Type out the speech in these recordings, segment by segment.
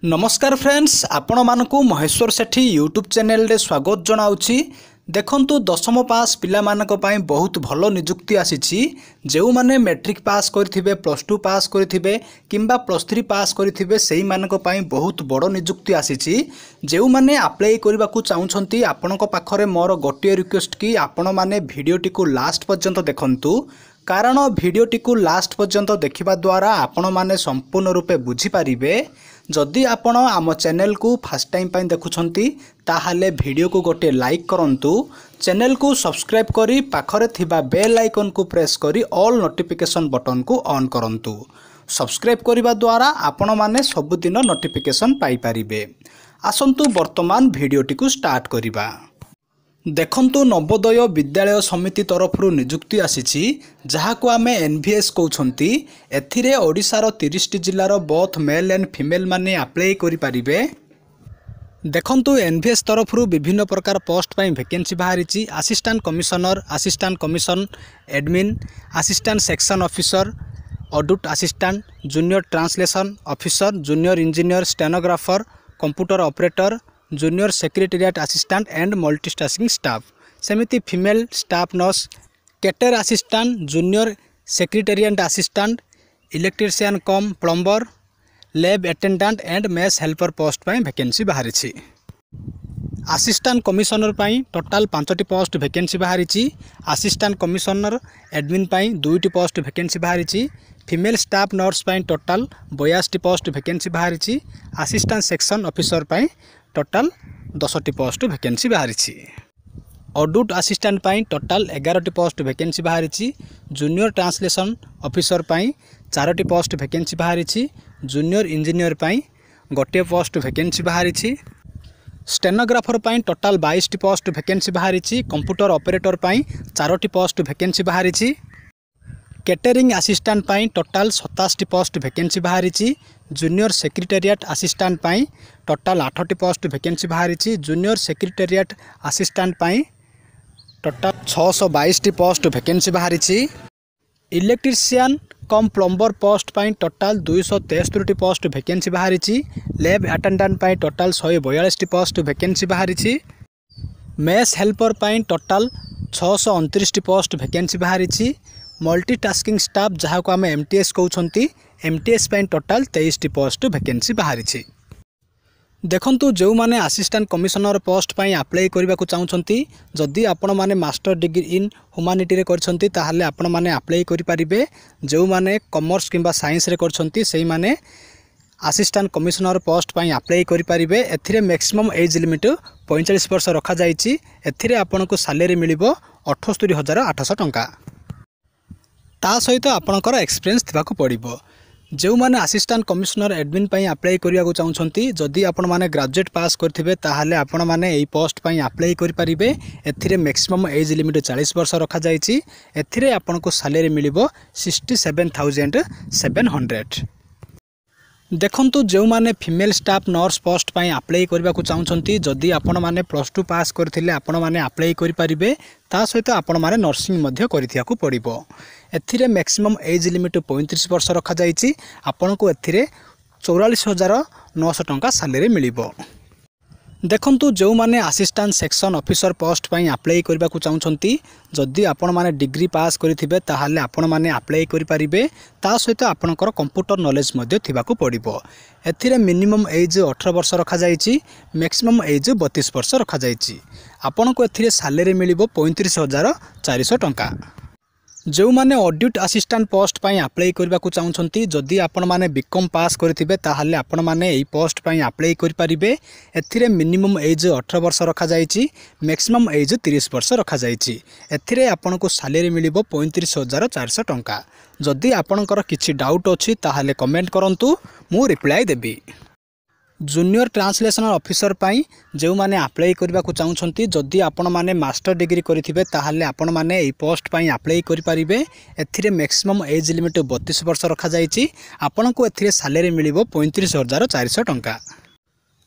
नमस्कार फ्रेंड्स, आपण मानकु महेश्वर सेठी YouTube channel रे स्वागत जनाउछि। देखंतु दशम पास पिला मानक पई बहुत भलो नियुक्ति आसीछि। जेउ माने मैट्रिक पास करथिबे, प्लस 2 पास करथिबे किंबा प्लस 3 पास करथिबे सेही मानक पई बहुत बड़ नियुक्ति आसीछि। जेउ माने अप्लाई करबा को चाहुछंती आपनक पाखरे मोर गोटिए रिक्वेस्ट कि आपण माने वीडियोटी को लास्ट पर्यंत देखंतु, कारण वीडियोटी को लास्ट पर्यंत देखिबा द्वारा आपण माने संपूर्ण रूपे बुझी पारिबे। जदि आपण आम चैनल को फर्स्ट टाइम पाई देखुछंती ताहाले वीडियो को गोटे लाइक करंतु, चैनल को सब्सक्राइब करी पाखरे थिबा बेल आइकन को प्रेस करी ऑल नोटिफिकेशन बटन को ऑन करंतु। सब्सक्राइब करिबा द्वारा आपण माने सबुदिन नोटिफिकेशन पाई पारिबे। आसंतु वर्तमान वीडियोटी को स्टार्ट करिबा। देखंतु नवोदय विद्यालय समिति तरफरु नियुक्ति आसीछि, जहाको आमे एनवीएस कहउछंती। एथिरे ओडिशार 30 जिल्लार बोथ मेल एंड फीमेल माने अप्लाई करि पारिबे। देखंतु एनवीएस तरफरु विभिन्न प्रकार पोस्ट पई वैकेंसी बाहरिछि। Assistant commissioner, assistant commission admin, assistant section officer, audit assistant, junior translation officer, junior engineer, stenographer, computer operator, junior secretariat assistant and multitasking staff. सेमिति female staff nurse, cater assistant, junior secretariat assistant, electrician cum plumber, lab attendant and mess helper post पई vacancy बाहरिछि। Assistant commissioner पई total 5टी post vacancy बाहरिछि। Assistant commissioner admin पई 2टी post vacancy बाहरिछि। Female staff nurse पई total 82टी पोस्ट वैकेंसी बाहरिछि। असिस्टेंट सेक्शन ऑफिसर पई टोटाल 10टी पोस्ट वैकेंसी बाहरिछि। ऑडिट असिस्टेंट पई टोटाल 11टी पोस्ट वैकेंसी बाहरिछि। जूनियर ट्रांसलेशन ऑफिसर पई 4टी पोस्ट वैकेंसी बाहरिछि। जूनियर इंजीनियर पई गोटे पोस्ट वैकेंसी बाहरिछि। स्टेनोग्राफर पई टोटाल 22टी पोस्ट वैकेंसी बाहरिछि। कंप्यूटर ऑपरेटर पई 4टी पोस्ट वैकेंसी बाहरिछि। कैटरिंग असिस्टेंट पई टोटाल 27टी पोस्ट वैकेंसी बाहरिछि। जूनियर सेक्रेटेरिएट असिस्टेंट पई टोटाल 8टी पोस्ट वैकेंसी बाहरिछि। जूनियर सेक्रेटेरिएट असिस्टेंट पई टोटाल 622टी पोस्ट वैकेंसी बाहरिछि। इलेक्ट्रीशियन कम प्लम्बर पोस्ट पई टोटाल 273टी पोस्ट वैकेंसी बाहरिछि। लैब अटेंडेंट पई टोटाल 142टी पोस्ट वैकेंसी बाहरिछि। मेस हेल्पर पई टोटाल 629टी पोस्ट वैकेंसी बाहरिछि। मल्टीटास्किंग स्टाफ जहाँ को आम एमटीएस कहउछंती, एमटीएस पई टोटाल 23टी पोस्ट वैकेंसी बाहरिछि। देखंतु जो माने असिस्टेंट कमिश्नर पोस्ट पई अप्लाई करबा को चाहुछंती, जदि आपण माने मास्टर डिग्री इन ह्यूमैनिटी रे करछंती ताहाले आपण माने अप्लाई करि पारिबे। जो माने कॉमर्स किंबा साइंस रे करछंती सेही माने असिस्टेंट कमिश्नर पोस्ट पई अप्लाई करि पारिबे। एथिरे मैक्सिमम एज लिमिट 45 वर्ष रखा जायछि। एथिरे आपनको सैलरी मिलिबो 78800 टंका। ता सहित आपणकर एक्सपीरियंस थिबाको पड़िबो। जो माने असिस्टेंट कमिश्नर एडमिन पई अप्लाई करिया को चाहुछंती, जदि आपण माने ग्रेजुएट पास करथिबे ताहाले आपण माने एई पोस्ट पई अप्लाई करि पारिबे। एथिरे मैक्सिमम एज लिमिट 40 वर्ष रखा जायछि। एथिरे आपनको सैलरी मिलिबो 67700। देखंतु जो माने फीमेल स्टाफ नर्स पोस्ट पई अप्लाई करबा को चाहुछंती, जदि आपण माने प्लस 2 पास करथिले आपण माने अप्लाई करि पारिबे। ता सहित आपण माने नर्सिंग मध्य करिथिया को पड़िबो। एथिरे मैक्सिमम एज लिमिट 35 वर्ष रखा जायछि। आपनको एथिरे 44900 टंका सैलरी मिलिबो। देखंतु जो माने असिस्टेंट सेक्शन ऑफिसर पोस्ट पई अप्लाई करबा को चाहुछंती, जदि आपण माने डिग्री पास करिथिबे ताहाले आपण माने अप्लाई करि पारिबे। ता सहित आपणकर कंप्यूटर नॉलेज मध्य थिबाको पड़िबो। एथिरे मिनिमम एज 18 वर्ष रखा जायछि। मैक्सिमम एज 32 वर्ष रखा जायछि। आपनको एथिरे सैलरी मिलिबो 35400 टंका। जो माने ऑडिट असिस्टेंट पोस्ट पई अप्लाई करबा को चाहुछंती, जदि आपण माने बीकॉम पास करथिबे ताहाले आपण माने एई पोस्ट पई अप्लाई करि पारिबे। एथिरे मिनिमम एज 18 वर्ष रखा जायछि। मैक्सिमम एज 30 वर्ष रखा जायछि। एथिरे आपनको सैलरी मिलिबो 35400 टंका। जदि आपणकर किछि डाउट अछि ताहाले कमेंट करंतु, मु रिप्लाई देबी। जूनियर ट्रांसलेशन ऑफिसर पई जो माने अप्लाई करबा को चाहुछंती, जदि आपण माने मास्टर डिग्री करिथिबे ताहाले आपण माने एई पोस्ट पई अप्लाई करि पारिबे। एथिरे मैक्सिमम एज लिमिट 32 वर्ष रखा जायछि। आपनको एथिरे सैलरी मिलिबो 35400 टंका।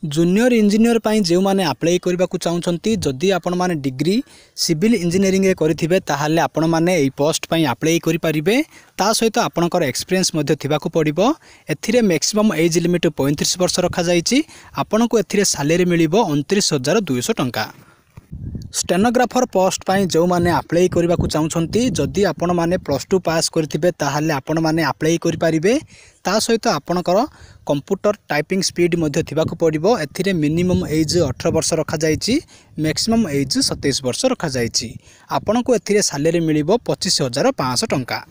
जूनियर इंजीनियर पाई जो माने अप्लाई करने को चाहते जदि आपण माने डिग्री सिविल इंजीनियरिंग रे करिथिबे ताहाले आपण माने एई पोस्ट पाई अप्लाई करि परिबे। ता सहित आपणकर एक्सपीरियंस मध्ये थिबाकु पड़िबो। एथिरे मैक्सिमम एज लिमिट 35 वर्ष रखा जायछि। आपनको एथिरे सैलरी मिलिबो 29,200 टंका। स्टेनोग्राफर पोस्ट पाई जो माने अप्लाई करने को चाहते जदि आपण माने +2 पास करथिबे ताहाले आपण माने अप्लाई करि परिबे। ता सहित आपणकर कंप्यूटर टाइपिंग स्पीड मध्ये थिबाकु पड़िबो। एथिरे मिनिमम एज 18 वर्ष रखा जायछि, मैक्सिमम एज 27 वर्ष रखा जायछि। आपनको एथिरे सैलरी मिलिबो 25,500 टंका।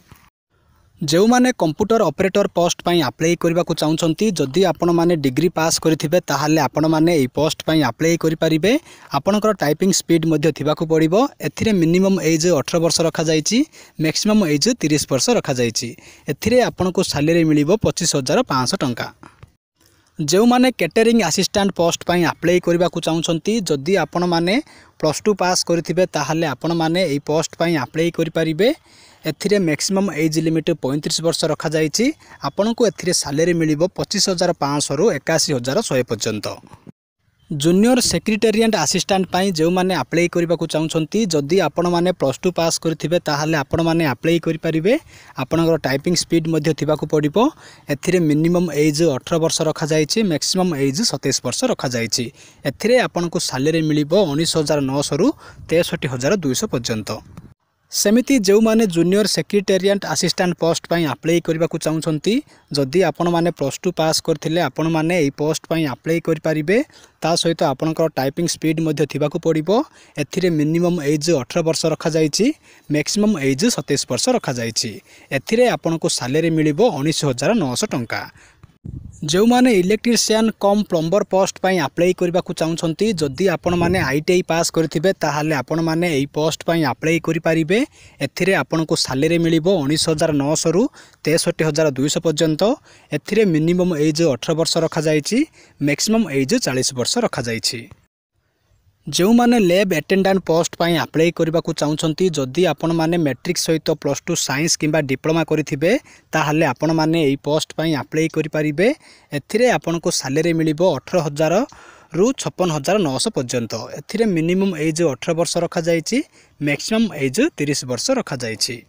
जो माने कंप्यूटर ऑपरेटर पोस्ट पाई अप्लाई करने को चाहते जदि आपण माने डिग्री पास करथिबे ताहाले आपण माने एई पोस्ट पाई अप्लाई करि परिबे। आपणकर टाइपिंग स्पीड मध्ये थिबाकु पड़िबो। एथिरे मिनिमम एज 18 वर्ष रखा जायछि, मैक्सिमम एज 30 वर्ष रखा जायछि। एथिरे आपनको सैलरी मिलिबो 25,500 टंका। जो माने कैटरिंग असिस्टेंट पोस्ट पाई अप्लाई करने को चाहते जदि आपण माने +2 पास करथिबे ताहाले आपण माने एई पोस्ट पाई अप्लाई करि परिबे। एथिरे मैक्सिमम एज लिमिट 35 वर्ष रखा जायछि। आपनको एथिरे सैलरी मिलिबो 25,500 रु 81,100 पर्यंत। जूनियर सेक्रेटेरिएट असिस्टेंट पाई जो माने अप्लाई करने को चाहते जदि आपण माने +2 पास करथिबे ताहाले आपण माने अप्लाई करि परिबे। आपणकर टाइपिंग स्पीड मध्ये थिबाकु पड़िबो। एथिरे मिनिमम एज 18 वर्ष रखा जायछि, मैक्सिमम एज 27 वर्ष रखा जायछि। एथिरे आपनको सैलरी मिलिबो 19,900 रु 63,200 पर्यंत। सेमिति जो माने जूनियर सेक्रेटेरिएट असिस्टेंट पोस्ट पाई अप्लाई करने को चाहते जदि आपण माने +2 पास करथिले आपण माने एई पोस्ट पाई अप्लाई करि परिबे। ता सहित आपणकर टाइपिंग स्पीड मध्ये थिबाकु पड़िबो। एथिरे मिनिमम एज 18 वर्ष रखा जायछि, मैक्सिमम एज 27 वर्ष रखा जायछि। एथिरे आपनको सैलरी मिलिबो 19,900 टंका। जो माने इलेक्ट्रीशियन कम प्लम्बर पोस्ट पाई अप्लाई करने को चाहते जदि आपण माने ITI पास करथिबे ताहाले आपण माने एई पोस्ट पाई अप्लाई करि परिबे। एथिरे आपनको सैलरी मिलिबो 19,900 रु 63,200 पर्यंत। एथिरे मिनिमम एज 18 वर्ष रखा जायछि, मैक्सिमम एज 40 वर्ष रखा जायछि। जो माने लैब अटेंडेंट पोस्ट पाई अप्लाई करने को चाहते जदि आपण माने मैट्रिक सहित +2 साइंस किंबा डिप्लोमा करिथिबे ताहाले आपण माने एई पोस्ट पाई अप्लाई करि परिबे। एथिरे आपनको सैलरी मिलिबो 18,000 रु 56,900 पर्यंत। एथिरे मिनिमम एज 18 वर्ष रखा जायछि, मैक्सिमम एज 30 वर्ष रखा जायछि।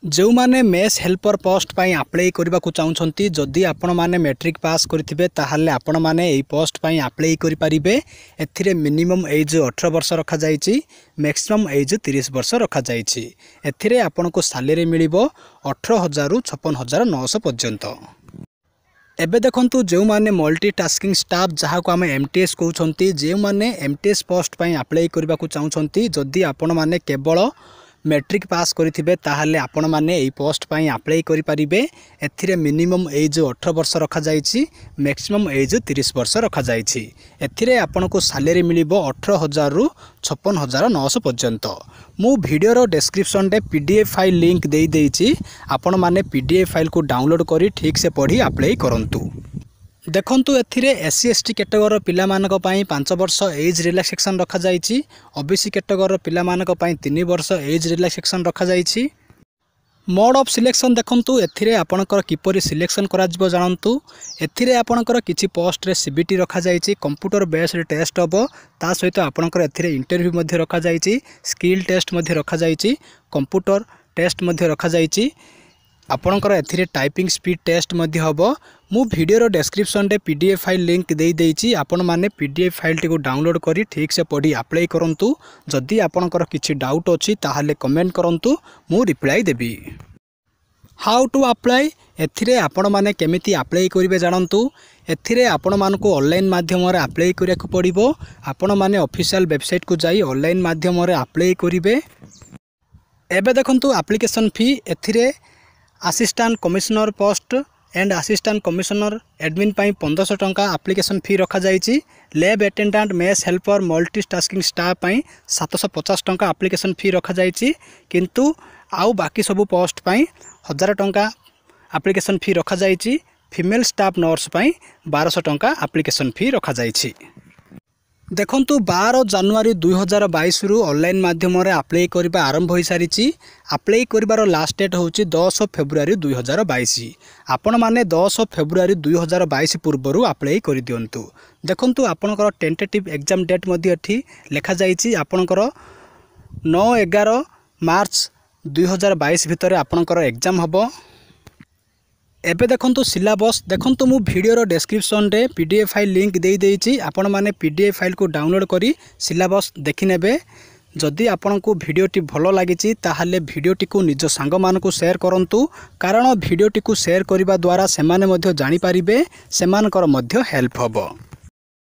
जो माने मेस हेल्पर पोस्ट पाई अप्लाई करने को चाहते जदि आपण माने मैट्रिक पास करथिबे ताहाले आपण माने एई पोस्ट पाई अप्लाई करि परिबे। एथिरे मिनिमम एज 18 वर्ष रखा जायछि, मैक्सिमम एज 30 वर्ष रखा जायछि। एथिरे आपनको सैलरी मिलिबो 18,000 रु 56,900 पर्यंत। एबे देखंतु जो माने मल्टीटास्किंग स्टाफ जहाँ को आम MTS कहते जो माने MTS पोस्ट पाई अप्लाई करने को चाहते जदि आपण माने केवल मैट्रिक पास करथिबे ताहाले आपण माने एई पोस्ट पाई अप्लाई करि परिबे। एथिरे मिनिमम एज 18 वर्ष रखा जायछि, मैक्सिमम एज 30 वर्ष रखा जायछि। एथिरे आपनको सैलरी मिलिबो 18,000 रु 56,900 पर्यंत। मु वीडियो रो डिस्क्रिप्शन रे PDF फाइल लिंक देई देइछि। आपण माने PDF फाइल को डाउनलोड करी ठीक से पढ़ी अप्लाई करंतु। देखंतु एथिरे SC ST कैटेगरी पिला मानक पई 5 वर्ष एज रिलैक्सेशन रखा जायछि। OBC कैटेगरी पिला मानक पई 3 वर्ष एज रिलैक्सेशन रखा जायछि। मोड ऑफ सिलेक्शन देखंतु एथिरे आपणकर किपरि सिलेक्शन करा जिवो जानंतु। एथिरे आपणकर किछि पोस्ट रे CBT रखा जायछि, कंप्यूटर बेस्ड टेस्ट हबो। ता सहित आपणकर एथिरे इंटरव्यू मध्ये रखा जायछि, स्किल टेस्ट मध्ये रखा जायछि, कंप्यूटर टेस्ट मध्ये रखा जायछि। आपणकर एथिरे टाइपिंग स्पीड टेस्ट मध्ये हबो। मु वीडियो रो डिस्क्रिप्शन रे PDF फाइल लिंक देई देइछि। आपण माने PDF फाइल टी को डाउनलोड करी ठीक से पढ़ी अप्लाई करंतु। जदि आपणकर किछि डाउट अछि ताहाले कमेंट करंतु, मु reply Devi. How to apply एथिरे आपण माने केमिति अप्लाई करिवे जानंतु। एथिरे आपण मानको ऑनलाइन माध्यम रे अप्लाई करिया को पड़िबो। आपण माने ऑफिशियल वेबसाइट को जाई ऑनलाइन माध्यम रे अप्लाई करिवे। एबे देखंतु एप्लीकेशन फी एथिरे assistant commissioner post and assistant commissioner admin पाई 1500 टंका एप्लीकेशन फी रखा जायछि। Lab attendant mess helper multitasking staff पाई 750 टंका एप्लीकेशन फी रखा जायछि। किंतु आउ बाकी सब पोस्ट पाई 1000 टंका एप्लीकेशन फी रखा जायछि। फीमेल स्टाफ नर्स पाई 1200 टंका एप्लीकेशन फी रखा जायछि। देखंतु 12 जानुआरी 2022 रु ऑनलाइन माध्यम रे अप्लाई करबा आरंभ होई सारिची। अप्लाई करबार लास्ट डेट होची 10 फेब्रुआरी 2022। आपण माने 10 फेब्रुआरी 2022 पूर्वरु अप्लाई करि दियंतु। देखंतु आपनकर टेंटेटिव एग्जाम डेट मध्ये एठी लेखा जाईची। आपनकर 9-11 मार्च 2022 भितर आपनकर एग्जाम हबो। एबे देखंतु सिलेबस देखंतु मु वीडियो रो डिस्क्रिप्शन रे पीडीएफ फाइल लिंक दे देइची। आपण माने पीडीएफ फाइल को डाउनलोड करी सिलेबस देखि नेबे। जदि आपनकु वीडियोटी भलो लागिची ताहाले वीडियोटी को निज सांग मानकु शेयर करंतु, कारण वीडियोटी को शेयर करिबा द्वारा सेमाने मध्य जानि पारिबे, सेमानकर मध्य हेल्प हबो।